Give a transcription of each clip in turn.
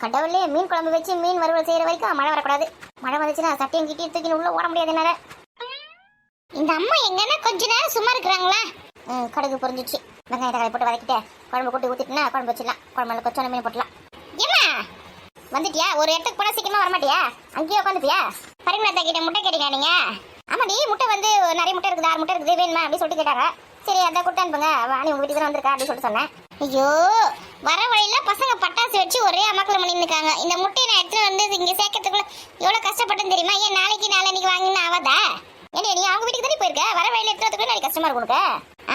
கடவுளே, மீன் குழம்பு வச்சு மீன் வறுவல் செய்யற வரைக்கும் மழை வரக்கூடாது. மழை வந்துச்சுன்னா சட்டையும் கிட்டி தூக்கி உள்ள ஓட முடியாது என்னால. இந்த அம்மா எங்கன்னா கொஞ்ச நேரம் சும்மா இருக்கிறாங்களா? கடுகு பொரிஞ்சிச்சு. வெங்காய தக்காளி போட்டு வதக்கிட்டு குழம்பு கூட்டி ஊத்திட்டுனா குழம்பு வச்சிடலாம். குழம்புல கொச்சோன மீன் போட்டலாம். ஏமா வந்துட்டியா? ஒரு இடத்துக்கு போனா சீக்கிரமா வரமாட்டியா? அங்கேயே உட்காந்துப்பியா? பரிமளத்தை கிட்ட முட்டை கேட்டீங்க நீங்க? ஆமாடி, முட்டை வந்து நிறைய முட்டை இருக்குது, 6 முட்டை இருக்குது, வேணுமா அப்படின்னு சொல்லிட்டு கேட்டாங்க. சரி அதான் கொடுத்து அனுப்புங்க, வாணி உங்க வீட்டுக்கு தான் வந்திருக்கா அப்படின்னு சொல்லிட்டு சொன்னேன். ஐயோ, வர வழியில பசங்க பட்டாசு வச்சு ஒரே அமக்கலம் பண்ணி இருக்காங்க. இந்த முட்டையை நான் எடுத்துட்டு வந்து இங்க சேர்க்கறதுக்குள்ள எவ்வளவு கஷ்டப்பட்டேன்னு தெரியுமா? ஏன் நாளைக்கு வாங்கினா ஆகாதா? ஏன்னா நீ அவங்க வீட்டுக்கு தானே போயிருக்க, வர வழியில எடுத்துறதுக்குள்ள நாளைக்கு கஷ்டமா இருக்கும் உனக்கு.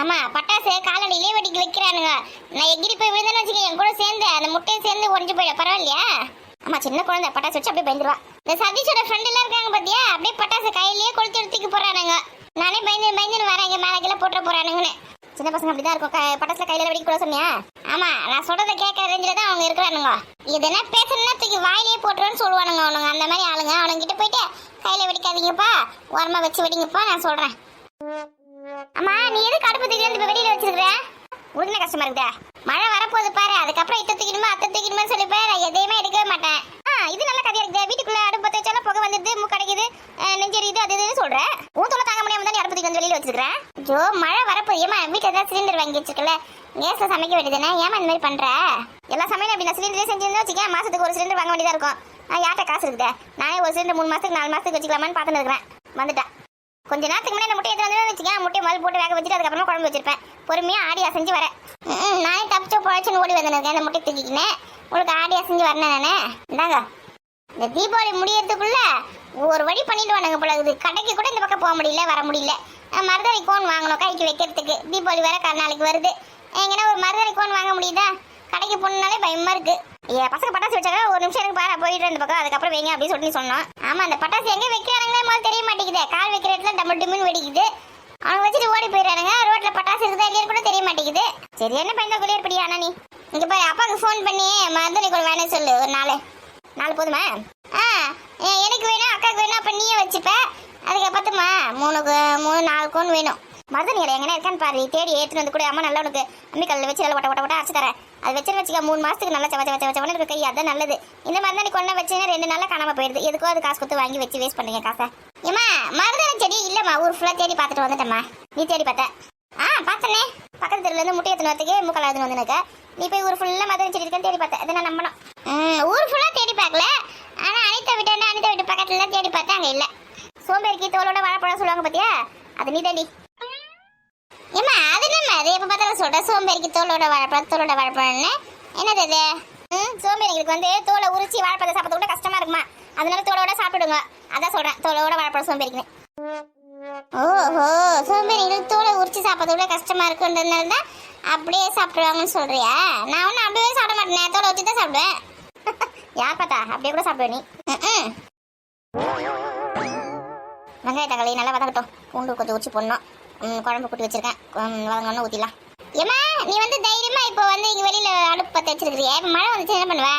ஆமா, பட்டாசு காலடியிலே வெடிக்க வைக்கிறானுங்க. நான் எகிரி போய் விழுந்தேன்னு வச்சுக்க, என் கூட சேர்ந்து அந்த முட்டையை சேர்ந்து உடஞ்சு போயிட பரவாயில்லையா? ஆமா, சின்ன குழந்தை பட்டாசு வச்சு அப்படியே பயந்துருவா. இந்த சதீஷோட ஃப்ரெண்ட் எல்லாம் இருக்காங்க பாத்தியா, அப்படியே பட்டாசு கையிலேயே கொளுத்தி எடுத்துக்கு போறானுங்க. நானே பயந்து வரேன், இங்க மேல கீழே போட்டுற போறானுங்கன்னு. சின்ன பசங்க அப்படிதான் இருக்கும், பட்டாசுல கையில வெடிக்க கூட சொன்னியா? ஆமா, நான் சொல்றதை கேட்க ரேஞ்சில தான் அவங்க இருக்கிறானுங்க. இதனா பேசணும்னா தூக்கி வாயிலே போட்டுருன்னு சொல்லுவானுங்க அவனுங்க. அந்த மாதிரி ஆளுங்க. அவனுங்க கிட்ட போயிட்டு கையில வெடிக்காதீங்கப்பா, ஓரமா வச்சு வெடிங்கப்பா நான் சொல்றேன். ஆமா, நீ எதுக்கு அடுப்பு தூக்கி வந்து வெளியில வச்சிருக்கிற? உடனே கஷ்டமா இருக்குதா? மழை வரப்போகுது பாரு, அதுக்கப்புறம் இத்த தூக்கிடுமா அத்தை தூக்கிடுமா சொல்லிப்பேன். நான் எதையுமே எடுக்கவே மாட்டேன். இது நல்ல கதையா இருக்குது. வீட்டுக்குள்ள அடுப்பு பத்த வச்சாலும் புகை வந்துடுது, மூக்கடைக்குது, நெஞ்செரியுது, அது இதுன்னு சொல்றேன். ஊத்தோட தாங்க முடியாம தான் அடுப்பு தூக்கி வந்து வெளியில வச்சிருக்கேன். ஐயோ, மழை வரப்போகுது. ஏமா வீட்டுல ஏதாவது சிலிண்டர் வாங்கி வச்சிருக்கல, கேஸ்ல சமைக்க வேண்டியதுதானே? ஏமா இந்த மாதிரி பண்ற? எல்லா சமையலும் அப்படி நான் சிலிண்டரே செஞ்சிருந்தா வச்சுக்கேன், மாசத்துக்கு ஒரு சிலிண்டர் வாங்க வேண்டியதா இருக்கும். யார்கிட்ட காசு இருக்குதே? நானே ஒரு சிலிண்டர் 3 மாசத்துக்கு 4 மாசத்துக்கு வச்சுக்கலாமான்னு பார்த்துட்டு இருக்கிறேன். வந்துட்டேன். கொஞ்ச நேரத்துக்கு முன்னாடி முட்டை எடுத்து வந்து வச்சுக்கேன், முட்டையை முதல் போட்டு வேக வச்சுட்டு அதுக்கப்புறமா குழம்பு வச்சிருப்பேன். பொறுமையா ஆடியா செஞ்சு வரேன். நானே தப்பிச்சோ பொழைச்சுன்னு ஓடி வந்திருக்கேன். அந்த முட்டை தூக்கிக்கினேன். உங்களுக்கு ஆடியா செஞ்சு வரேன் நானே. இந்தாங்க, இந்த தீபாவளி முடியறதுக்குள்ள ஒரு வழி பண்ணிட்டு வானுங்க போல இருக்குது. கடைக்கு கூட இந்த பக்கம் போக முடியல, வர முடியல. மருதாணி கோன் வாங்கணும் கைக்கு வைக்கிறதுக்கு. தீபாவளி வேற நாளைக்கு வருது. எங்கன்னா ஒரு மருதாணி கோன் வாங்க முடியுதா? கடைக்கு போனாலே பயமா இருக்கு. பசங்க பட்டாசு வச்சாங்க, ஒரு நிமிஷம் எனக்கு பாரு போயிட்டு இந்த பக்கம், அதுக்கப்புறம் வைங்க அப்படின்னு சொல்லி சொன்னோம். ஆமா, அந்த பட்டாசு எங்க வைக்கிறானுங்களே முதல்ல தெரிய மாட்டேங்குது. கால் வைக்கிற இடத்துல டம்மு டிம்முன்னு வெடிக்குது. அவங்க வச்சுட்டு ஓடி போயிடுறானுங்க. ரோட்ல பட்டாசு இருக்குதா இல்லையா கூட தெரிய மாட்டேங்குது. சரி, என்ன பண்ண குளியற்படி? ஆனா நீ இங்க பாரு, அப்பாவுக்கு ஃபோன் பண்ணி மருதாணி கோன் வேணும்னு சொல்லு. ஒரு 4 போதுமா? எனக்கு வேணும், அக்காவுக்கு வேணும். அப்ப நீயே வச்சுப்ப. அதுக்கு பத்துமா 3-4 கோன் வேணும். மருதாணி இலை எங்கன்னா இருக்கான்னு பாரு, தேடி ஏற்றுன்னு வந்து கூட. அம்மா நல்லா உனக்கு அம்மிக்கல்ல வச்சு நல்லா ஒட்ட அரைச்சு தரேன். அது வச்சுன்னு வச்சுக்க 3 மாசத்துக்கு நல்லா வச்சவன இருக்க கை, அதான் நல்லது. இந்த மருதாணி கொண்டா வச்சுன்னா 2 நாளா காணாம போயிடுது. எதுக்கோ அது காசு கொடுத்து வாங்கி வச்சு வேஸ்ட் பண்ணுங்க காசை. ஏமா மருதாணி செடி இல்லம்மா, ஊர் ஃபுல்லா தேடி பார்த்துட்டு வந்துட்டேம்மா. நீ தேடி பார்த்த? பார்த்தனே, பக்கத்து தெருல இருந்து முட்டை எடுத்துன்னு வரதுக்கு மூக்கல் எடுத்துன்னு வந்துனுக்க. நீ போய் ஊர் ஃபுல்லா மருதாணி செடி இருக்கேன்னு தேடி பார்த்தேன். அதை நான் நம்பணும். ஊர் ஃபுல்லா தேடி பார்க்கல, ஆனா அனிதா வீட்டு பக்கத்துல தேடி பார்த்தேன், அங்க இல்ல. சோம்பேறிக்கு தோலோட வாழைப்பழம் சொல்லுவாங்க பாத்தியா, அது நீ தேடி. ஏமா அது என்னம்மா அது எப்ப பார்த்தாலும் சொல்ற? சோம்பேறிக்கு தோலோட வாழைப்பழம்னு என்னது அது? சோம்பேறிகளுக்கு வந்து தோலை உரிச்சி வாழைப்பழத்தை சாப்பிட கூட கஷ்டமா இருக்குமா, அதனால தோலோட சாப்பிடுங்க. அதான் சொல்றேன், தோலோட வாழைப்பழம் சோம்பேறிக்குன்னு. ஓஹோ, சோம்பேறிகளுக்கு தோலை உரிச்சி சாப்பிட கூட கஷ்டமா இருக்குன்றதுனால தான் அப்படியே சாப்பிடுவாங்கன்னு சொல்றியா? நான் ஒன்னும் அப்படியே சாப்பிட மாட்டேன், தோலை வச்சு தான் சாப்பிடுவேன். யார் பார்த்தா அப்படியே கூட சாப்பிடுவேன் நீ? வெங்காய தக்காளி நல்லா வதங்கட்டும். பூண்டு கொஞ்சம் உரிச்சு போடணும். குழம்பு கூட்டி வச்சிருக்கேன், வதங்கணும்னு ஊற்றிடலாம். ஏமா நீ வந்து தைரியமா இப்போ வந்து இங்கே வெளியில அடுப்பு பற்ற வச்சிருக்கிறியா? இப்போ மழை வந்துச்சு என்ன பண்ணுவ?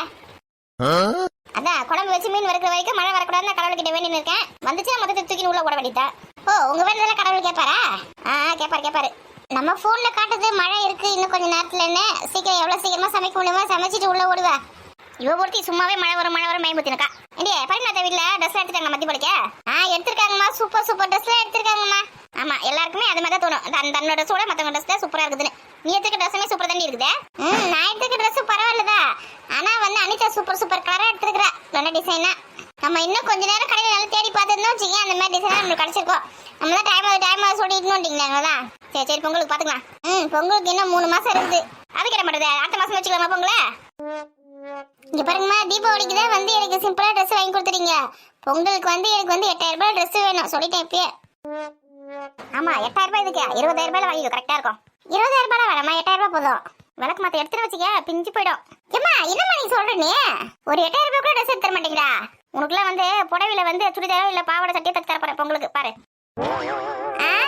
அதான் குழம்பு வச்சு மீன் வறுக்கிற வரைக்கும் மழை வரக்கூடாதுன்னு நான் கடவுள் கிட்ட வேண்டின்னு இருக்கேன். வந்துச்சுன்னா மொத்தத்தை தூக்கி உள்ள போட வேண்டியதா? ஓ, உங்க வேண்டதெல்லாம் கடவுள் கேட்பாரா? கேட்பாரு. நம்ம போன்ல காட்டுது மழை இருக்கு இன்னும் கொஞ்சம் நேரத்துலன்னு. சீக்கிரம் எவ்வளவு சீக்கிரமா சமைக்க முடியுமா சமைச்சிட்டு உள்ள ஓடுவா. இவ பொறுத்தி சும்மாவே மழை வரும் மேம்பத்தினக்கா. ஏண்டியே பரிமாத்த வீட்டுல ட்ரெஸ் எடுத்துட்டாங்க மத்தி படிக்க? எடுத்திருக்காங்கம்மா, சூப்பர் ட்ரெஸ்லாம் எடுத்திருக்காங்கம்மா. ஆமா, எல்லாருக்குமே அது மாதிரி தான் தோணும். தன்னோட ட்ரெஸ்ஸோட மத்தவங்க ட்ரெஸ் தான் சூப்பரா இருக்குதுன்னு. நீ எடுத்துக்க ட்ரெஸ்ஸுமே சூப்பர் தாண்டி இருக்குது. நான் எடுத்துக்க ட்ரெஸ் பரவாயில்லதா, ஆனா வந்து அனிதா சூப்பர் கலரா எடுத்துருக்கா, நல்ல டிசைனா. நம்ம இன்னும் கொஞ்ச நேரம் கடையில நல்லா தேடி பார்த்துருந்தோம் வச்சுக்கேன், அந்த மாதிரி டிசைனா நம்மளுக்கு கிடைச்சிருக்கோம். நம்ம தான் டைம் சொல்லிட்டுங்களா? சரி பொங்கலுக்கு பாத்துக்கலாம். பொங்கலுக்கு இன்னும் 3 மாசம் இருக்குது. அது கிட மாட்டேது, அடுத்த மாசம் வச்சுக்கலாமா பொங்கல? இங்க பாருங்கம்மா, தீபாவளிக்கு தான் வந்து எனக்கு சிம்பிளா ட்ரெஸ் வாங்கி கொடுத்துறீங்க. பொங்கலுக்கு வந்து எனக்கு வந்து 8000 ரூபாய் ட்ரெஸ் வேணும் சொல்லிட்டேன் இப்பயே. ஆமா, 8000 ரூபாய் இதுக்கு 20000 ரூபாய் வாங்கிக்கோ, கரெக்டா இருக்கும். 20000 ரூபாய் வேணாமா, 8000 ரூபாய் போதும். விளக்கு மாத்த எடுத்துட்டு வச்சுக்க, பிஞ்சு போயிடும். ஏமா என்னம்மா நீ சொல்ற? நீ ஒரு 8000 ரூபாய் கூட ட்ரெஸ் எடுத்து தர மாட்டேங்கிறா? உனக்குலாம் வந்து புடவையில வந்து சுடிதாரோ இல்ல பாவாடை சட்டையை தச்சு தர போறேன் பொங்கலுக்கு பாரு.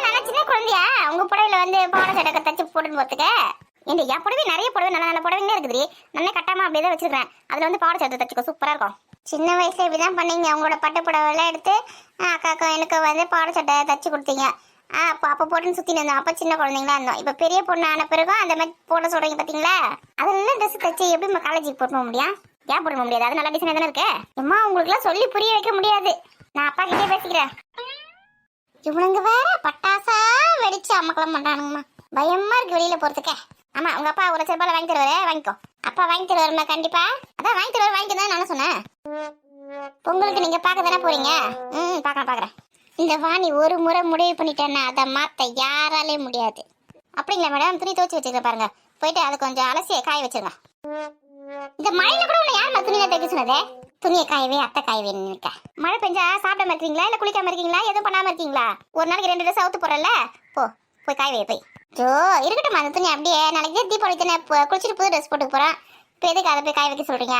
நல்லா சின்ன குழந்தையா உங்க புடவையில வந்து பாவாடை சட்டை தச்சு போட்டுன்னு போறதுக்கு? என் புடவை நிறைய புடவை நல்ல புடவைங்க இருக்குது, நல்லா கட்டாம அப்படியே தான் வச்சிருக்கேன். அதுல வந்து பாவாடை சட்டை தச்சுக்கோ, சூப்பரா இருக்கும். சின்ன வயசுல இப்படிதான் பண்ணீங்க, உங்களோட பட்டு புடவை எல்லாம் எடுத்து அக்காக்கும் எனக்கு வந்து பாவாடை சட்டை தச்சு கொடுத்தீங்க. அப்போ போட்டுன்னு சுத்தின்னு இருந்தோம். அப்ப சின்ன குழந்தைங்களா இருந்தோம். இப்ப பெரிய பொண்ணு ஆன பிறகும் அந்த மாதிரி போட சொல்றீங்க பாத்தீங்களா? அதெல்லாம் ட்ரெஸ் தச்சு எப்படி காலேஜுக்கு போட்டு போக முடியும்? ஏன் போட முடியாது? அது நல்ல டிசைன் தானே இருக்கு. அம்மா உங்களுக்குலாம் சொல்லி புரிய வைக்க முடியாது. நான் அப்பா கிட்டே பேசிக்கிறேன். இவனுங்க வேற பட்டாசா வெடிச்சு அம்மக்கெல்லாம் பண்றானுங்கம்மா. பயமா இருக்கு வெளியில போறதுக்கு. ஆமா உங்க அப்பா ஒரு செருப்பால வாங்கி தருவாரு, வாங்கிக்கோ. அப்பா வாங்கி தருவாருமா கண்டிப்பா. அதான் வாங்கி தருவாரு, வாங்கி தான் நானும் சொன்னேன். பொங்கலுக்கு நீங்க பார்க்க தானே போறீங்க? பாக்குறேன். இந்த வாணி ஒரு முறை முடிவு பண்ணிட்டேன்னா அதை மாத்த யாராலே முடியாது. அப்படிங்களா மேடம்? துணி துவச்சி வச்சுக்க பாருங்க. போயிட்டு அதை கொஞ்சம் அலசிய காய வச்சிருங்க. இந்த மழையில கூட உன்னை யார் துணியை தைக்க சொன்னதே? துணியை காயவே அத்தை காயவே நினைக்க. மழை பெஞ்சா சாப்பிடாம இருக்கீங்களா இல்ல குளிக்காம இருக்கீங்களா எதுவும் பண்ணாம இருக்கீங்களா? ஒரு நாளைக்கு 2 ட்ரெஸ் அவுத்து போறல, போய் காயவே போய். ஜோ இருக்கட்டும் அந்த துணி அப்படியே. நாளைக்கு தீபாவளி தானே, குளிச்சுட்டு புது ட்ரெஸ் போட்டு போறேன். இப்போ எதுக்கு அதை போய் காய வைக்க சொல்றீங்க?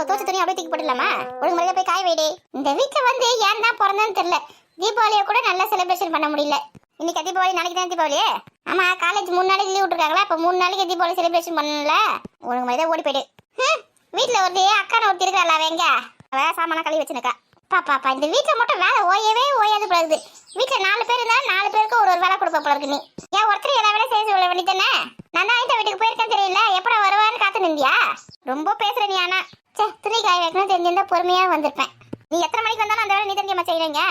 தோச்ச துணி அப்படியே தூக்கி போட்டுலாமா? ஒழுங்கு முறையில போய் காய வைடி. இந்த வீட்டுல வந்து ஏன் தான் பிறந்தான்னு தெரியல. தீபாவளியை கூட நல்லா செலிப்ரேஷன் பண்ண முடியல. இன்னைக்கு தீபாவளி, நாளைக்கு தான் தீபாவளி. ஆமா காலேஜ் 3 நாளைக்கு லீவ் விட்டுருக்காங்களா? அப்ப 3 நாளைக்கு தீபாவளி செலிப்ரேஷன் பண்ணல. ஒழுங்கு மாதிரி ஓடி போயிடு. வீட்டுல ஒரு அக்கான ஒருத்தி இருக்கா, எங்க அவ சாமான கழுவி வச்சுருக்கா. பாப்பா இந்த வீட்டுல மட்டும் வேலை ஓயாது போகுது. வீட்டுல 4 பேர் இருந்தா 4 பேருக்கு ஒரு வேலை கொடுப்ப போல இருக்கு. நீ ஏன் ஒருத்தர் எல்லா வேலையும் செய்ய சொல்ல வேண்டியதானே? நான் தான் இந்த வீட்டுக்கு போயிருக்கேன் தெரியல, எப்படா வருவான்னு காத்து நிந்தியா? ரொம்ப பேசுற நீ. ஆனா துணி காய வைக்கணும் தெரிஞ்சிருந்தா பொறுமையா வந்திருப்பேன். நீ எத்தனை மணிக்கு வந்தாலும் அந்த வேலை நீ தெரிஞ்சமா செய்யறீங்க.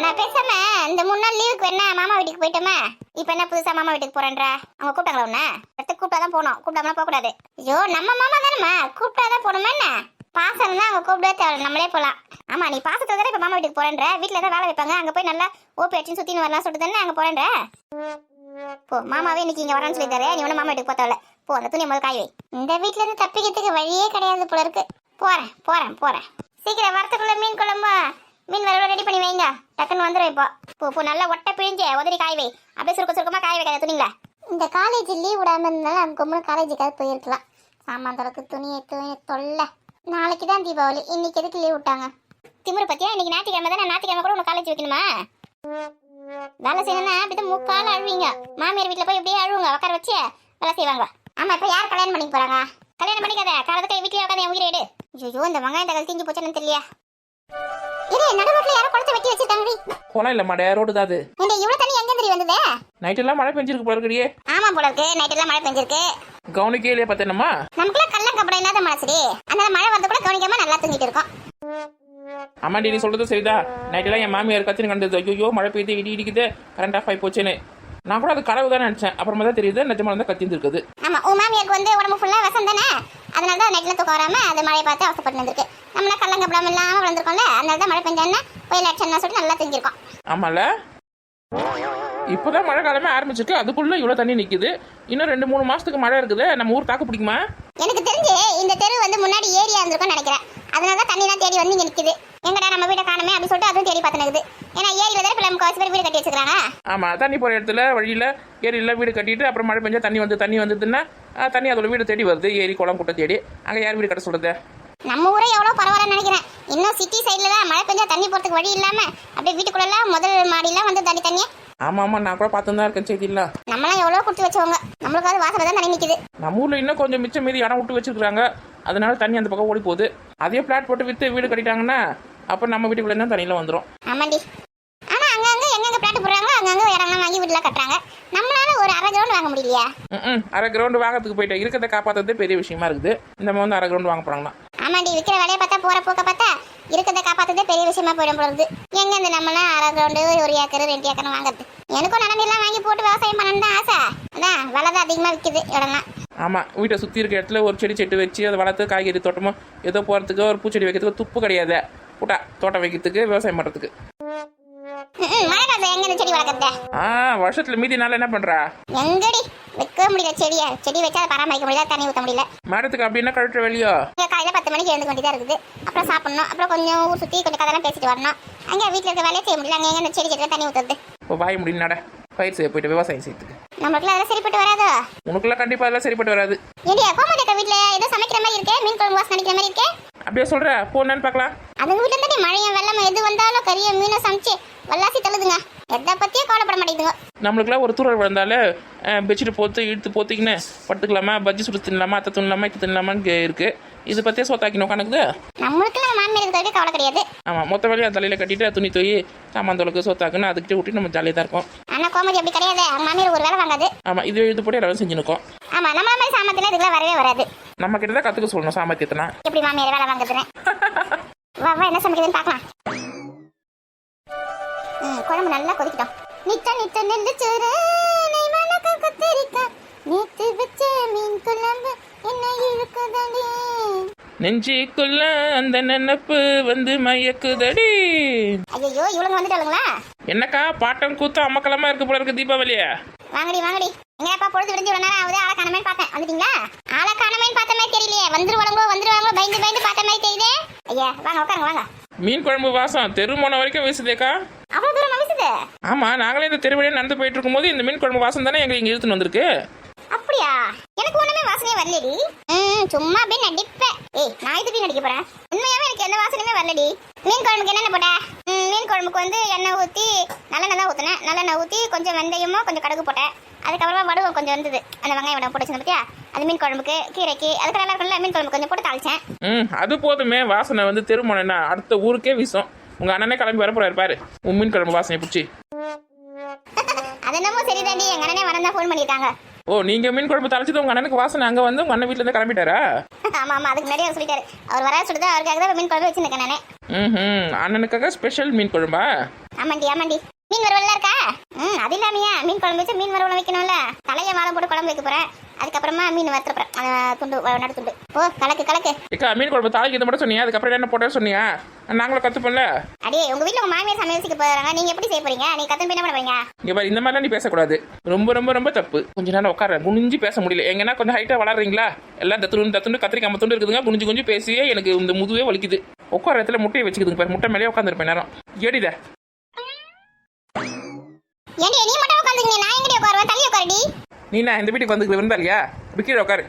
நான் பேசாம இந்த 3 நாள் லீவுக்கு என்ன மாமா வீட்டுக்கு போயிட்டோமே. இப்ப என்ன புதுசா மாமா வீட்டுக்கு போறேன்றா? அவங்க கூப்பிட்டாங்களா உன்ன? இடத்துக்கு கூப்பிட்டாதான் போகணும், கூப்பிடாம போக கூடாது. ஐயோ நம்ம மாமா தானேம்மா, கூப்பிட்டாதான் போகணுமா என்ன? பாசம் தான் அவங்க கூப்பிடவே தேவை, நம்மளே போலாம். ஆமா நீ பாசத்தை தானே இப்ப மாமா வீட்டுக்கு போறேன்ற. வீட்டுல ஏதாவது வேலை வைப்பாங்க, அங்க போய் நல்லா ஓப்பி அடிச்சு சுத்தின்னு வரலாம் சொல்லிட்டு தானே அங்க போறேன்ற. போ, மாமாவே இன்னைக்கு இங்க வரேன்னு சொல்லிட்டாரு. நீ ஒன்னும் மாமா வீட்டுக்கு போத்தாவல. போ அந்த துணியை முதல் காய் வை. இந்த வீட்டுல இருந்து தப்பிக்கிறதுக்கு வழியே கிடையாது போல இருக்கு. போறேன். சீக்கிரம் வரத்துக்குள்ள மீன் குழம்பு மீன் வறுவல் ரெடி பண்ணி வைங்க. டக்குன்னு வந்துடும். இப்போ நல்லா ஒட்டை பிழிஞ்சு உதறி காய் வை. அப்படியே சுருக்கமா காய வைக்காத துணிங்களா. இந்த காலேஜ் லீவ் விடாம இருந்தாலும் அவங்க கும்பலும் காலேஜுக்காக போயிருக்கலாம். சாமான் தொலைக்கு துணியை தொல்லை. நாளைக்கு தான் தீபாவளி, இன்னைக்கு எதுக்கு லீவ் விட்டாங்க? திமுரு பத்தியா? இன்னைக்கு ஞாயிற்றுக்கிழமை தானே, ஞாயிற்றுக்கிழமை கூட உனக்கு காலேஜ் வைக்கணுமா? வேலை செய்யணும்னா அப்படிதான் முக்கால அழுவீங்க. மாமியார் வீட்டுல போய் இப்படியே அழுவுங்க, உட்கார வச்சு வேலை செய்வாங்க. ஆமா இப்ப யார் கல்யாணம் பண்ணிக்க போறாங்க? கல்யாணம் பண்ணிக்காத, காலத்துக்கு வீட்டுல உட்காந்து என் உயிரை எடு. ஐயோ இந்த வெங்காயம் தகவல் தீஞ்சு போச்சுன்னு தெரியலையா? நடுவுல யாரோ குளத்தை வெட்டி வச்சிருக்காங்க. குளம் இல்ல மட ரோடு தான். அது இவ்வளவு தண்ணி எங்க தெரிய வந்தது? நைட் எல்லாம் மழை பெஞ்சிருக்கு போல இருக்கடியே. ஆமா போல இருக்கு, நைட் எல்லாம் மழை பெஞ்சிருக்கு. கவனிக்கே இல்லையா பார்த்தேனம்மா? நமக்குலாம் கள்ளம் கப்படம் இல்லாத மனசுடி. அதனால மழை வந்து கூட கவனிக்காம நல்லா தூங்கிட்டு இருக்கோம். ஆமாண்டி நீ சொல்றது சரிதான். நைட் எல்லாம் என் மாமியார் கத்தின்னு கண்டது. ஐயோ மழை பெய்யுது, இடி இடிக்குது, கரண்ட் ஆஃப் ஆகி போச்சுன்னு. நான் கூட அது கனவு தான் நினைச்சேன். அப்புறமா தான் தெரியுது நிஜமா தான் கத்தின்னு இருக்குது. ஆமா உன் மாமியாருக்கு வந்து உடம்பு ஃபுல்லா விஷம் தானே, அதனால தான் நைட்ல தூக்கம் வராம அது மழையை பார்த்து அவசப்பட்டு வந்திருக்கு. நம்மள கள்ளங்கப்படாம இல்லாம வளர்ந்துருக்கோம்ல, அதனால தான் மழை பெஞ்சான்னா போய் லட்சம்னா சொல்லிட்டு நல்லா தூங்கிருக்கோம். ஆமால இப்போதான் மழை காலமே ஆரம்பிச்சிருக்கு, அதுக்குள்ள இவ்வளவு தண்ணி நிக்குது. இன்னும் 2-3 மாசத்துக்கு மழை இருக்குது. நம்ம ஊர் தாக்கு பிடிக்குமா? எனக்கு தெரிஞ்சு இந்த தெரு வந்து முன்னாடி ஏரியா இருந்திருக்கும்னு நினைக்கிறேன். அதனாலதான் தண்ணி தான் தேடி வந்து இங்க நிக்குது. எங்கடா நம்ம வீட்டை காணமே அப்படின்னு சொல்லிட்டு அதுவும் தேடி பார்த்துனுக்குது. ஏன்னா ஏரியில தான் இப்ப நமக்கு பேர் வீடு கட்டி வச்சுக்கிறாங்க. ஆமா தண்ணி போற இடத்துல வழியில ஏரியில வீடு கட்டிட்டு அப்புறம் மழை பெஞ்சா தண்ணி வந்ததுன்னா தண்ணி அதோட வீடு தேடி வருது. ஏரி குளம் குட்டை தேடி. அங்க யார் வீடு கட்ட சொல்றது? நம்ம ஊரே எவ்வளவு பரவாயில்ல நினைக்கிறேன். இன்னும் சிட்டி சைட்ல தான் மழை பெஞ்சா தண்ணி போறதுக்கு வழி இல்லாம அப்படியே வீட்டுக்குள்ள முதல் மாடிலாம் வந்து தண்ணி. ஆமா நான் கூட பார்த்து தான் இருக்கேன் செய்தி இல்ல. நம்மளாம் எவ்வளவு கொடுத்து வச்சவங்க, நம்மளுக்காவது வாசல தான் தண்ணி நிக்குது. நம்ம ஊர்ல இன்னும் கொஞ்சம் மிச்சம் மீறி இடம் விட்டு வச்சிருக்காங்க. அதனால தண்ணி அந்த பக்கம் ஓடி போகுது. அதே பிளாட் போட்டு வித்து வீடு கட்டிட்டாங்கன்னா அப்ப நம்ம வீட்டுக்குள்ள தான் தண்ணியில வந்துடும். ஆமாண்டி. ஆனா அங்கங்க எங்கெங்க பிளாட் போடுறாங்க அங்கங்க இடம்லாம் வாங்கி வீட்டுல கட்டுறாங்க. நம்மளால ஒரு அரை கிரவுண்ட் வாங்க முடியலையா? அரை கிரவுண்ட் வாங்கறதுக்கு போயிட்டு இருக்கிறத காப்பாத்துறது பெரிய விஷயமா இருக்குது. இந்த மாதிரி வந்து அரை கிரவுண்ட் வாங்க போறாங்களா? ஆமாண்டி விற்கிற வேலையை பார்த்தா போற போக்க பார்த்தா இருக்கிறத காப்பாத்துறதே பெரிய விஷயமா போயிடும் போறது. எங்க இந்த நம்மளாம் அரை கிரவுண்டு 1 ஏக்கர் 2 ஏக்கர் வாங்குறது. எனக்கும் நடந்தெல்லாம் வாங்கி போட்டு விவசாயம் பண்ணணும் தான் ஆசை. அதான் விலை தான் அதிகமா விற்குது இடம்லாம். ஆமா வீட்டை சுத்தி இருக்க இடத்துல ஒரு செட்டு வச்சு அதை வளர்த்து காய்கறி தோட்டமோ ஏதோ போறதுக்கு ஒரு பூச்செடி வைக்கிறதுக்கு துப்பு கிடையாது. கூட்டா தோட்டம் வைக்கிறதுக்கு விவசாயம் பண்றதுக்கு. வருஷத்துல மீதி நாள் என்ன பண்றா? எங்கடி வைக்க முடியல செடி வச்சா பராமரிக்க முடியல, தண்ணி ஊத்த முடியல. மேடத்துக்கு அப்படின்னா கழுற்ற வெளியோ காலையில 10 மணிக்கு எழுந்து வேண்டியதா இருக்குது. அப்புறம் சாப்பிடணும், அப்புறம் கொஞ்சம் ஊர் சுத்தி கொஞ்சம் கதெல்லாம் பேசிட்டு வரணும். அங்க வீட்டுல இருக்க வேலையை செய்ய முடியல. அங்க எங்க செடி தண்ணி ஊத்துறது? வாய முடியும் நட பயிர் செய்ய போயிட்டு விவசாயம் செய்யறதுக்கு. நமக்குலாம் அதெல்லாம் சரிப்பட்டு வராதோ? உனக்குலாம் கண்டிப்பா அதெல்லாம் சரிப்பட்டு வராது. ஏடியா கோமதிக்கா வீட்டுல ஏதோ சமைக்கிற மாதிரி இருக்கே, மீன் குழம்பு வாசனை அடிக்கிற மாதிரி இருக்கே. அப்படியே சொல்ற போனேன்னு பார்க்கலாம். அதுங்க வீட்டுல இருந்து மழையும் வெள்ளம் எது வந்தாலும் கறியை மீனை சமைச்சு வல்லாசி தள்ளுதுங்க. எதை பத்தியே கவலைப்பட மாட்டேங்குதுங்க. நம்மளுக்குலாம் ஒரு தூரல் விழுந்தாலே பெட்ஷீட் போத்து இழுத்து போத்திக்கின்னு படுத்துக்கலாமா, பஜ்ஜி சுடு தின்னலாமா, அத்தை தின்னலாமா, இது தின்னலாமான்னு இருக்கு. இது பத்தியே சோத்தாக்கி உட்காந்துக்குது. நம்மளுக்கு நம்ம மாமியாருக்கு கவலை கிடையாது. ஆமா மொத்த வேலையை தலையில கட்டிட்டு துணி தோய் சாமான் தொலைக்கு சோத்தாக்குன்னு அதுக்கிட்டே விட்டு நம்ம ஜாலியாக தான் இருக்கோம். ஆனா கோமதி அப்படி கிடையாது. அவங்க மாமியார் ஒரு வேலை வாங்காது. ஆமா, இது போட்டு எல்லாரும் செஞ்சுனுக்கோம். ஆமா, நம்ம மாதிரி சாமர்த்தியம் இதுக்கெல்லாம் வரவே வராது. நம்ம கிட்ட தான் கத்துக்க சொல்லணும் சாமர்த்தியத்தனா. எப்படி மாமியார் வேலை வாங்குதுன்னு. வா வா, என்ன சமைக்குதுன்னு பார்க்கலாம். குழம்பு நல்லா கொதிக்கிட்டோம். நித்த நித்த நெல்லு சோறு நெய் வணக்க கத்திரிக்காய் நேத்து வச்ச மீன் குழம்பு என்ன இழுக்குதடி. நெஞ்சிக்குள்ள அந்த நினைப்பு வந்து மயக்குதடி. ஐயோ, இவளுங்க வந்துட்டாளுங்களா? என்னக்கா பாட்டம் கூத்தம் அம்மக்களமா இருக்கு போல இருக்கு தீபாவளியா? வாங்கடி வாங்கடி. எங்கப்பா பொழுது விடிஞ்சு இவ்வளவு நேரம் ஆகுது. ஆளை காணமேன்னு பார்த்தேன். வந்துட்டீங்களா? ஆளை காணமேன்னு பார்த்த மாதிரி தெரியலையே. வந்துருவாங்களோ பயந்து பயந்து பார்த்த மாதிரி தெரியுதே. ஐயா வாங்க உட்காருங்க வாங்க. மீன் குழம்பு வாசம் தெருமோன வரைக்கும் வீசுதேக்கா. அவ்வளவு தூரம் வீசுது? ஆமா, நாங்களே இந்த தெருவழியா நடந்து போயிட்டு இருக்கும் போது இந்த மீன் குழம்பு வாசம் தானே எங்க இங்க இழுத்துன்னு வந்திருக்கு. அப்படியா? எனக்கு ஒண்ணுமே வாசனையே வரலடி. சும்மா அப்படியே நடிப்பேன். நான் இதுக்கு நடிக்க போறேன். உண்மையாவே எனக்கு எந்த வாசனையுமே வரலடி. மீன் குழம்புக்கு என்னென்ன போட்ட? மீன் குழம்புக்கு வந்து எண்ணெய் ஊற்றி நல்லெண்ணெய் தான் ஊற்றினேன். நல்லெண்ணெய் ஊற்றி கொஞ்சம் வெந்தயமும் கொஞ்சம் கடுகு போட்டேன். அதுக்கப்புறமா வடுவம் கொஞ்சம் வந்தது. அந்த வெங்காயம் விட போட்டு பத்தியா? அது மீன் குழம்புக்கு கீரைக்கு அதுக்கு நல்லா இருக்கும்ல. மீன் குழம்பு கொஞ்சம் போட்டு தாளிச்சேன். அது போதுமே. வாசனை வந்து தெருமோனா அடுத்த ஊருக்கே வீசும். உங்க அண்ணனே கிளம்பி வர போறாரு பாரு உன் மீன் குழம்பு வாசனை பிடிச்சி. அது என்னமோ சரிதாண்டி. எங்க அண்ணனே வரந்தா ஃபோன் பண்ணிருக்காங்க. ஓ, நீங்க மீன் குழம்பு தாளிச்சது உங்க அண்ணனுக்கு வாசனை அங்க வந்து உங்க அண்ணன் வீட்டுல இருந்து கிளம்பிட்டாரா? ஆமா ஆமா, அதுக்கு முன்னாடியே அவர் சொல்லிட்டாரு. அவர் வர சொல்லிட்டு அவருக்காக தான் மீன் குழம்பு வச்சிருக்கேன் நானே. அண்ணனுக்காக ஸ்பெஷல் மீன் குழம்பா? ஆமாண்டி ஆமாண்டி. மீன் வறுவல் இருக்கா? அது இல்லாமையா மீன் குழம்பு வச்சு மீன் வறுவல் வைக்கணும்ல. தலையை வாழை போட்டு குழம்பு வைக்க போறேன். அதுக்கப்புறமா மீன் வறுத்துறேன். துண்டு நடு துண்டு. ஓ கலக்கு கலக்கு. ஏக்கா மீன் குழம்பு தாளிக்கிறது மட்டும் சொன்னியா? அதுக்கப்புறம் என்ன போட்டே சொன்னியா? நாங்களும் கத்துப்போம்ல. அடே, உங்க வீட்டுல உங்க மாமியார் சமையல் போறாங்க. நீங்க எப்படி செய்ய போறீங்க? நீ கத்து என்ன பண்ண போறீங்க? இங்க பாரு, இந்த மாதிரிலாம் நீ பேசக்கூடாது. ரொம்ப ரொம்ப ரொம்ப தப்பு. கொஞ்ச நேரம் உட்கார குனிஞ்சு பேச முடியல. எங்கன்னா கொஞ்சம் ஹைட்டா வளர்றீங்களா? எல்லாம் தத்துண்டு கத்திரிக்காய் மத்துண்டு இருக்குதுங்க. குனிஞ்சு குனிஞ்சு பேசியே எனக்கு இந்த முதுவே வலிக்குது. உட்கார இடத்துல முட்டையை வச்சுக்குதுங்க பாரு. முட்டை மேலே உட்காந்துருப்பேன் நேரம். ஏடித ஏண்டி நீ மட்டும் உட்காந்துங்க? நான் எங்கடி உட்காருவேன்? தள்ளி உட்காருடி. நீ நான் இந்த வீட்டுக்கு வந்து விருந்தாலியா? கீழே உட்காரு.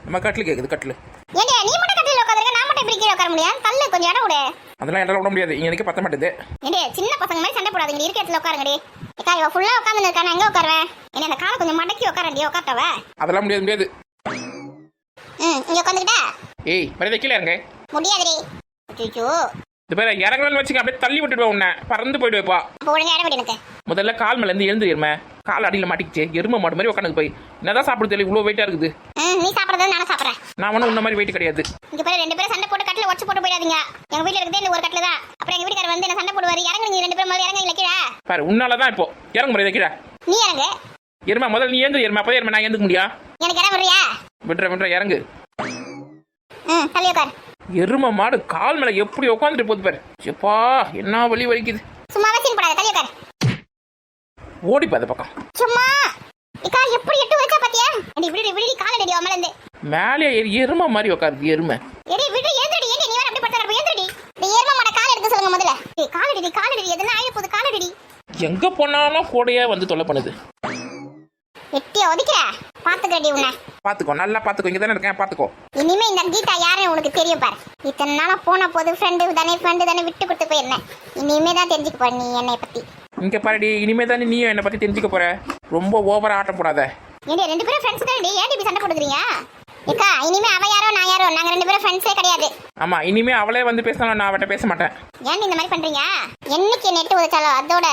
நம்ம கட்டில் கேக்குது கட்டில். ஏண்டி நீ மட்டும் கட்டில உட்காருங்க, நான் மட்டும் இப்படி கீழே உட்கார முடியாது? தள்ளு கொஞ்சம் இடம் விடு. அதெல்லாம் என்னால விட முடியாது. இங்க எனக்கு பத்த மாட்டேது. ஏண்டி சின்ன பசங்க மாதிரி சண்டை போடாதீங்க. இருக்க இடத்துல உட்காருங்கடி. ஏக்கா இவ ஃபுல்லா உட்கார்ந்து இருக்கா, நான் எங்க உட்காருவேன்? என்ன அந்த காலை கொஞ்சம் மடக்கி உட்காரண்டி. உட்கார்த்தவ அதெல்லாம் முடியாது. இங்க உட்காந்துக்கிட்டா? ஏய் மரியாதை கீழே இருங்க. முடியாதுடி. ஐயோ, இது பேர இறங்கலன்னு வச்சுக்க அப்படியே தள்ளி விட்டுடுவா. உன்னை பறந்து போயிடுவேப்பா. அப்ப ஒழுங்கா இடம் விடு எனக்கு. முதல்ல கால் மேல இருந்து எழுந்து எருமை. கால் அடியில் மாட்டிக்கிச்சு எருமை மாடு மாதிரி உட்காந்து போய் என்னதான் சாப்பிடுறது தெரியல. இவ்வளவு வெயிட்டா இருக்குது. நீ சாப்பிடுறது நானும் சாப்பிடுறேன். நான் ஒன்னும் உன்ன மாதிரி வெயிட் கிடையாது. இங்க பேர் ரெண்டு பேரும் சண்டை போட்டு கட்டில உடச்சு போட்டு போயிடாதீங்க. எங்க வீட்டுல இருக்குது இந்த ஒரு கட்டில தான். அப்புறம் எங்க வீட்டுக்காரர் வந்து என்ன சண்டை போடுவாரு. இறங்குங்க ரெண்டு பேரும். முதல்ல இறங்க கீழே பாரு. உன்னாலதான் இப்போ இறங்க முடியாது கீழே. நீ இறங்கு. எருமை முதல்ல நீ ஏந்து எருமை. அப்போ எருமை நான் ஏந்துக்க முடியா? எனக்கு இடம் விடுறியா? விட்டுற இறங்கு. தள்ளி உட்கார். எருமை மாடு கால் மேல எப்படி உட்காந்துட்டு போகுது பாரு. எப்பா என்ன வலி வலிக்குது. சும்மாவே சீன் போடாத. தள்ளி உட்கார். ஓடி பாத பக்கம். சும்மா இக்கா எப்படி எட்டு வச்சா பாத்தியா? அடி விடு கால் அடி அவமல இருந்து. மேலே எருமை மாதிரி உட்காருது எருமை. எடி விடு ஏந்திரடி. ஏண்டி நீ வர அப்படி படுற ஏந்திரடி. நீ எருமை மாட கால் எடுக்க சொல்லுங்க முதல்ல. ஏய் கால் அடி எதனா ஆய போகுது. கால் அடி. எங்க போனாலும் கூடையா வந்து தொல்லை பண்ணுது. எட்டியா ஒதிக்கற பாத்துக்கடி உன்னை. பாத்துக்கோ நல்லா பாத்துக்கோ. இங்க தானே இருக்கேன் பாத்துக்கோ. இனிமே இந்த கீதா யாருன்னு உனக்கு தெரியும் பாரு. இத்தனை நாளா போன போது ஃப்ரெண்டு தானே விட்டு கொடுத்து போயிருந்தேன். இனிமே தான் தெரிஞ்சுக்க போற நீ என்னை பத்தி. இங்க பாருடி, இனிமே தானே நீயும் என்னை பத்தி தெரிஞ்சுக்க போற. ரொம்ப ஓவரா ஆட்டம் போடாத. ஏண்டி ரெண்டு பேரும் ஃப்ரெண்ட்ஸ் தானே? ஏன்டி இப்படி சண்டை போடுறீங்க? ஏக்கா இனிமே அவ யாரோ நான் யாரோ, நாங்க ரெண்டு பேரும் ஃப்ரெண்ட்ஸே கிடையாது. ஆமா, இனிமே அவளே வந்து பேசலாம். நான் அவட்ட பேச மாட்டேன். ஏன்டி இந்த மாதிரி பண்றீங்க? என்னைக்கு நெட்டு உதச்சாலோ அதோட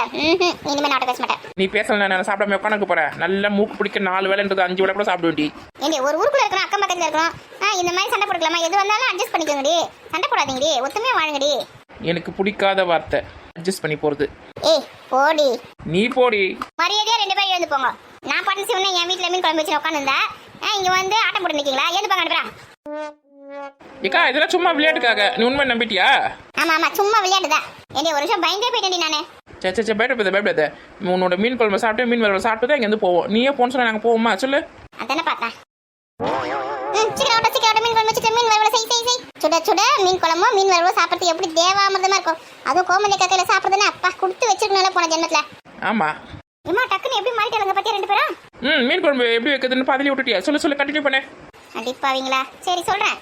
இனிமே நான் பேச மாட்டேன். நீ பேசலாம். நான் சாப்பிடாம உட்காந்து போறேன். நல்லா மூக்கு பிடிக்க 4 வேலைன்றது 5 வேலை கூட சாப்பிட வேண்டி. ஏண்டி ஒரு ஊருக்குள்ள இருக்கணும், அக்கம் பக்கத்துல இருக்கணும். இந்த மாதிரி சண்டை போட்டுக்கலாமா? எது வந்தாலும் அட்ஜஸ்ட் பண்ணிக்கோங்கடி. சண்டை போடாதீங்கடி. ஒத்துமையா வாழுங்கடி. எனக்கு பிடிக்காத வார்த்தை அட்ஜஸ்ட் பண்ணி போறது. ஏய் போடி. நீ போடி. மரியாதையா ரெண்டு பேரும் எழுந்து போங்க. நான் பாட்டு சிவனை என் வீட்டுல மீன் குழம்பு வச்சு உட்காந்துருந்தேன். இங்க வந்து ஆட்டம் போட்டு நிக்கீங்களா? எழுந்து போங்க அனுப்புறேன். ஏக்கா இதெல்லாம் சும்மா விளையாட்டுக்காக. நீ உண்மை நம்பிட்டியா? ஆமா சும்மா விளையாட்டுதான். ஏண்டி ஒரு நிமிஷம் பயந்தே போயிட்டேன்டி நானு. சே பயப்படாத. உன்னோட மீன் குழம்பு சாப்பிட்டு மீன் வறுவல் சாப்பிட்டு தான் இங்க இருந்து போவோம். நீயே போன்னு சொன்னா நாங்க போவோமா சொல்லு. அதானே பார்த்தேன். சீக்கிரம் மீன் குழம்பு வச்சுட்டு மீன் வறுவல் செய். சுட மீன் குழம்பு மீன் வறுவல் சாப்பிட்டு எப்படி தேவாமிர்தமா இருக்கும். அதுவும் கோமதி கையில சாப்பிடுறதுன்னா அப்பா கொடுத்து வச்சிருக்கணும்ல போன ஜென்மத்துல. ஆமா இம்மா டக்குன்னு எப்படி மாறிட்டாங்க பத்தியா ரெண்டு பேரும். மீன் குழம்பு எப்படி வைக்கிறதுன்னு பாதிலே விட்டுட்டியா? சொல்லு கண்டினியூ பண்ணு. அடிப்பாவீங்களா? சரி சொல்றேன்.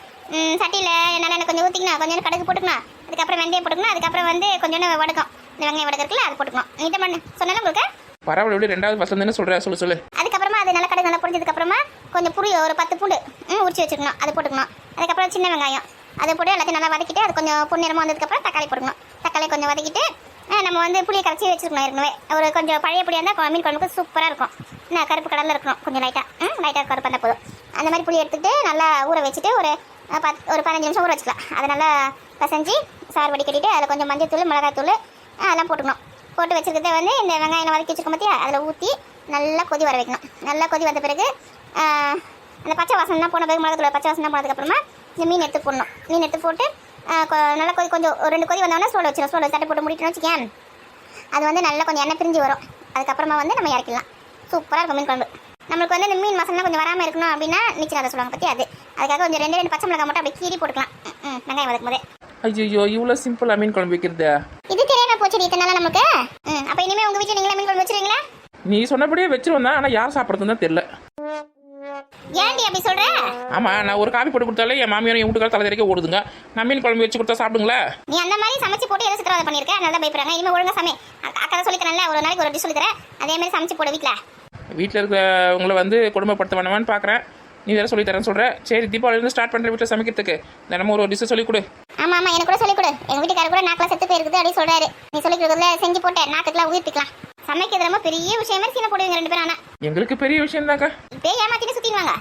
சட்டியில நல்லெண்ணெய் கொஞ்சம் ஊத்திக்கணும். கொஞ்சம் கடுகு போட்டுக்கணும். அதுக்கப்புறம் வெந்தயம் போட்டுக்கணும். அதுக்கப்புறம் வந்து கொஞ்சோண்டு வடக்கம். இந்த வெங்காயம் வடக்கிறதுல அது போட்டுக்கணும். நீட்ட பண்ணு சொன்னாலும் உங்களுக்கு பரவாயில்ல. விட 2வது பசங்க தானே சொல்ற. சொல்லு. அதுக்கப்புறமா அது நல்லா கடுகு நல்லா புரிஞ்சதுக்கு அப்புறமா கொஞ்சம் புளி ஒரு 10 பூண்டு உரிச்சு வச்சுக்கணும். அது போட்டுக்கணும். அதுக்கப்புறம் சின்ன வெங்காயம் அதை போட்டு எல்லாத்தையும் நல்லா வதக்கிட்டு அது கொஞ்சம் பொன்னிறமா வந்ததுக்கப்புறம் தக்காளி போட்டுக்கணும். தக்காளி கொஞ்சம் வதக்கிட்டு நம்ம வந்து புளியை கரைச்சி வச்சிருக்கணும் ஏற்கனவே. ஒரு கொஞ்சம் பழைய புளியாக இருந்தால் மீன் குழம்புக்கு சூப்பராக இருக்கும். நான் கருப்பு கடலில் இருக்கணும் கொஞ்சம் லைட்டாக கருப்பு இருந்தால் போதும். அந்த மாதிரி புளி எடுத்துகிட்டு நல்லா ஊற வச்சுட்டு ஒரு 15 நிமிஷம் ஊற வச்சுக்கலாம். அதை நல்லா பசைஞ்சு சாறு வடி கட்டிட்டு அதில் கொஞ்சம் மஞ்சள் தூள் மிளகாத்தூள் அதெல்லாம் போட்டுக்கணும். போட்டு வச்சுருக்கிறத வந்து இந்த வெங்காயம் வதக்கி வச்சுருக்கோம் பார்த்தியா, அதில் ஊற்றி நல்லா கொதி வர வைக்கணும். நல்லா கொதி வந்த பிறகு அந்த பச்சை வாசனைலாம் போன பிறகு மிளகாத்தூள் பச்சை வாசனை போனதுக்கப்புறமா இந்த மீன் எடுத்து போடணும். மீன் எடுத்து போட்டு நல்லா கொஞ்சம் 2 கொதி வந்தோடனே ஸ்டோவில் வச்சிடும். ஸ்டோவில் தட்டை போட்டு முடிக்கணும்னு வச்சுக்கேன். அது வந்து நல்லா கொஞ்சம் எண்ணெய் பிரிஞ்சு வரும். அதுக்கப்புறமா வந்து நம்ம இறக்கிடலாம். சூப்பராக இருக்கும் மீன் குழம்பு. நம்மளுக்கு வந்து இந்த மீன் மசாலா கொஞ்சம் வராமல் இருக்கணும் அப்படின்னா நீச்சல் அதை சொல்லுவாங்க பற்றி, அது அதுக்காக கொஞ்சம் 2 பச்சை மிளகாய் மட்டும் அப்படியே கீறி போட்டுக்கலாம் வெங்காயம் வதக்கும் போதே. ஐயோ இவ்வளோ சிம்பிளாக மீன் குழம்பு வைக்கிறதா? இது தெரியாம போச்சு இத்தனை நாள் நமக்கு. அப்போ இனிமேல் உங்கள் வீட்டில் நீங்களே மீன் குழம்பு வச்சுருவீங்களா? நீ சொன்னபடியே வச்சிருவேன் தான், ஆனால் யார் சாப்பிட்றதுன்னு தான் தெரியல. ஏன்டி அப்படி சொல்ற? ஆமாம், நான் ஒரு காஃபி போட்டு கொடுத்தாலே என் மாமியார் என் வீட்டுக்கார தலை தெறிக்க ஓடுதுங்க. நான் மீன் குழம்பு வச்சு கொடுத்தா சாப்பிடுங்களா? நீ அந்த மாதிரி சமைச்சு போட்டு எதை சித்திரவதை பண்ணியிருக்க, நல்லா பயப்படுறாங்க. இனிமேல் ஒழுங்கா சமை. அக்கா சொல்லித்தரேன்ல, ஒரு நாளைக்கு ஒரு டிஷ் சொல்லித்தரேன், அதே மாதிரி சமைச்சு போட வீட்டில். வீட்டில் இருக்கிறவங்கள வந்து குடும்பப்படுத்த வேணாமான்னு பார்க்குறேன். நீ வேறு சொல்லித்தரேன்னு சொல்கிறேன். சரி, தீபாவளிலேருந்து ஸ்டார்ட் பண்ணுற வீட்டில் சமைக்கிறதுக்கு தினமும் ஒரு டிஷ்ஷை சொல்லிக் கொடு. ஆமாம் எனக்கு கூட சொல்லிக் கொடு. எங்கள் வீட்டுக்காரர் கூட நாக்கில் செத்து போயிருக்குது அப்படின்னு சொல்கிறாரு. நீ சொல்லிக் கொடுக்குறதுல செஞ்சு போட்டு நாக்குக்குலாம் உயிர்த்திக்கலாம். சமைக்கிறது ரொம்ப பெரிய விஷயமே சீனை போடுவீங்க 2 பேரும். ஆனால் எங்களுக்கு பெரிய விஷயம் தான்க்கா. இப்பயே ஏமாத்திட்டு சுற்றிடுவாங்க.